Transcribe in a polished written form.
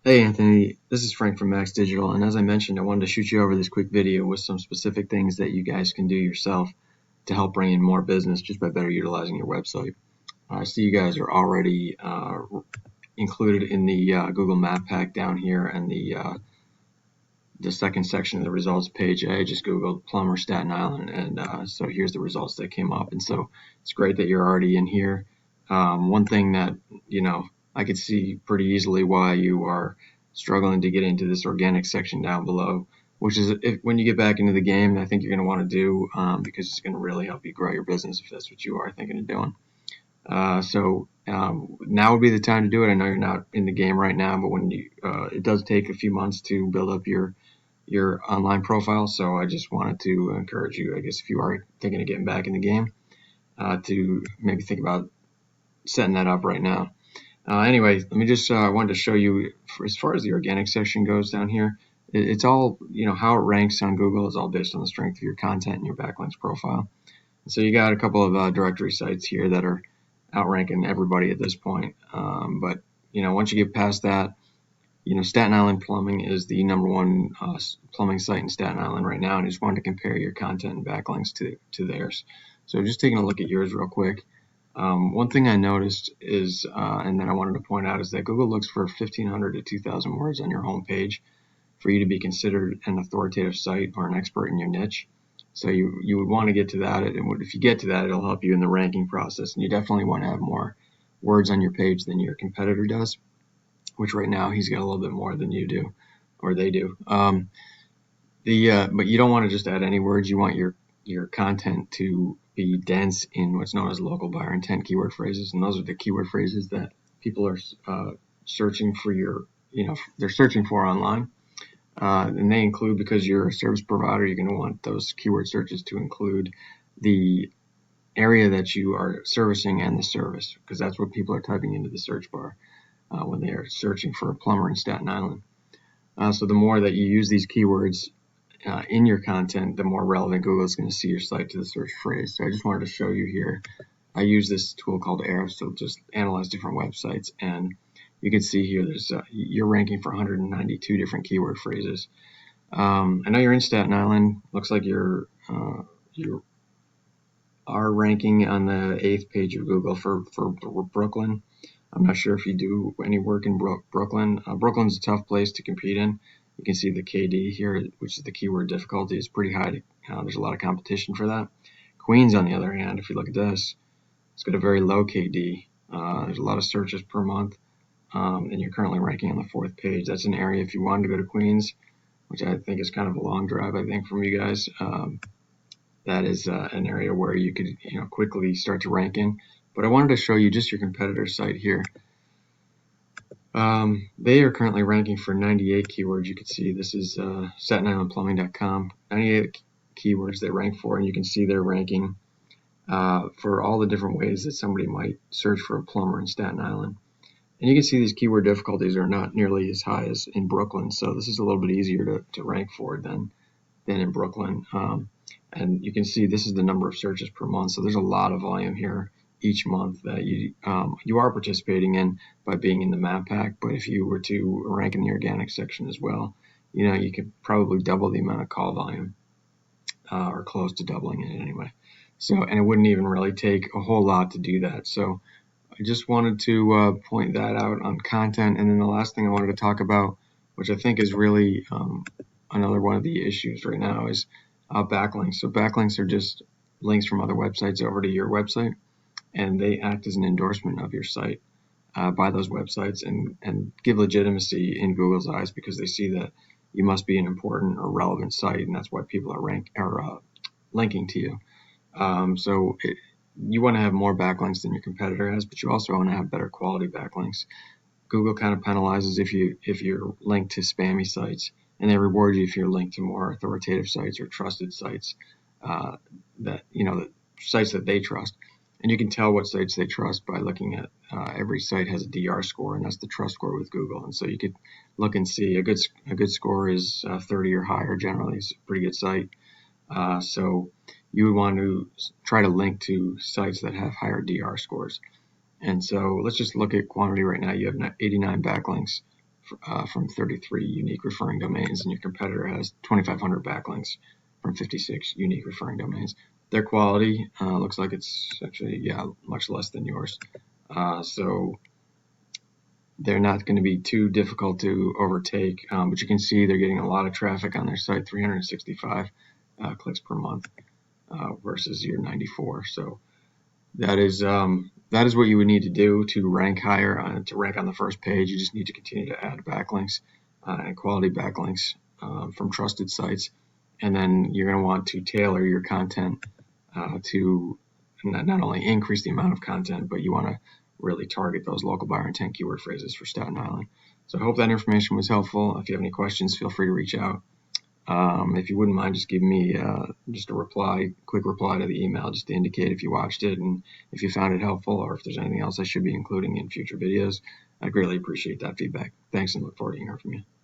Hey Anthony, this is Frank from Max Digital, and as I mentioned, I wanted to shoot you over this quick video with some specific things that you guys can do yourself to help bring in more business just by better utilizing your website. I see you guys are already included in the Google Map Pack down here and the second section of the results page. I just Googled Plumber Staten Island, and so here's the results that came up. And so it's great that you're already in here. One thing that, I could see pretty easily why you are struggling to get into this organic section down below, which is when you get back into the game, I think you're going to want to do because it's going to really help you grow your business if that's what you are thinking of doing. Now would be the time to do it. I know you're not in the game right now, but when it does take a few months to build up your online profile. So I just wanted to encourage you, I guess, if you are thinking of getting back in the game, to maybe think about setting that up right now. Anyway, let me just wanted to show you as far as the organic section goes down here. It's all, how it ranks on Google is all based on the strength of your content and your backlinks profile. And so you got a couple of directory sites here that are outranking everybody at this point. But once you get past that, Staten Island Plumbing is the #1 plumbing site in Staten Island right now, and I just wanted to compare your content and backlinks to theirs. So just taking a look at yours real quick. One thing I noticed is, and then I wanted to point out, is that Google looks for 1,500 to 2,000 words on your homepage for you to be considered an authoritative site or an expert in your niche. So you would want to get to that, and if you get to that, it'll help you in the ranking process. And you definitely want to have more words on your page than your competitor does, which right now he's got a little bit more than you do, or they do. But you don't want to just add any words. You want your content to be dense in what's known as local buyer intent keyword phrases, and those are the keyword phrases that people are searching for they're searching for online. And they include, because you're a service provider, you're going to want those keyword searches to include the area that you are servicing and the service, because that's what people are typing into the search bar when they are searching for a plumber in Staten Island. So the more that you use these keywords in your content, the more relevant Google is going to see your site to the search phrase. So I just wanted to show you here. I use this tool called Ahrefs to just analyze different websites, and you can see here there's you're ranking for 192 different keyword phrases. I know you're in Staten Island. Looks like you are ranking on the 8th page of Google for Brooklyn. I'm not sure if you do any work in Brooklyn. Brooklyn's a tough place to compete in. You can see the KD here, which is the keyword difficulty, is pretty high. There's a lot of competition for that. Queens, on the other hand, if you look at this, it's got a very low KD. There's a lot of searches per month, and you're currently ranking on the 4th page. That's an area, if you wanted to go to Queens, which I think is kind of a long drive, I think, from you guys. That is an area where you could quickly start to rank in. But I wanted to show you just your competitor site here. They are currently ranking for 98 keywords. You can see this is StatenIslandPlumbing.com. 98 keywords they rank for, and you can see their ranking for all the different ways that somebody might search for a plumber in Staten Island. And you can see these keyword difficulties are not nearly as high as in Brooklyn, so this is a little bit easier to rank for than in Brooklyn. And you can see this is the number of searches per month, so there's a lot of volume here each month that you are participating in by being in the map pack. But if you were to rank in the organic section as well, you could probably double the amount of call volume, or close to doubling it anyway. So, and it wouldn't even really take a whole lot to do that. So I just wanted to point that out on content. And then the last thing I wanted to talk about, which I think is really another one of the issues right now, is backlinks. So backlinks are just links from other websites over to your website, and they act as an endorsement of your site by those websites and give legitimacy in Google's eyes, because they see that you must be an important or relevant site, and that's why people are linking to you. You want to have more backlinks than your competitor has, but you also want to have better quality backlinks. Google kind of penalizes if you're linked to spammy sites, and they reward you if you're linked to more authoritative sites or trusted sites, the sites that they trust. And you can tell what sites they trust by looking at every site has a DR score, and that's the trust score with Google. And so you could look and see a good score is 30 or higher. Generally, it's a pretty good site. So you would want to try to link to sites that have higher DR scores. And so let's just look at quantity right now. You have 89 backlinks from 33 unique referring domains, and your competitor has 2,500 backlinks from 56 unique referring domains. Their quality looks like it's actually, much less than yours. So they're not going to be too difficult to overtake, but you can see they're getting a lot of traffic on their site, 365 clicks per month versus your 94. So that is what you would need to do to rank higher, to rank on the first page. You just need to continue to add backlinks and quality backlinks from trusted sites, and then you're going to want to tailor your content to not only increase the amount of content, but you want to really target those local buyer intent keyword phrases for Staten Island. So I hope that information was helpful. If you have any questions, feel free to reach out. If you wouldn't mind just giving me just a quick reply to the email, just to indicate if you watched it and if you found it helpful, or if there's anything else I should be including in future videos. I greatly appreciate that feedback. Thanks, and look forward to hearing from you.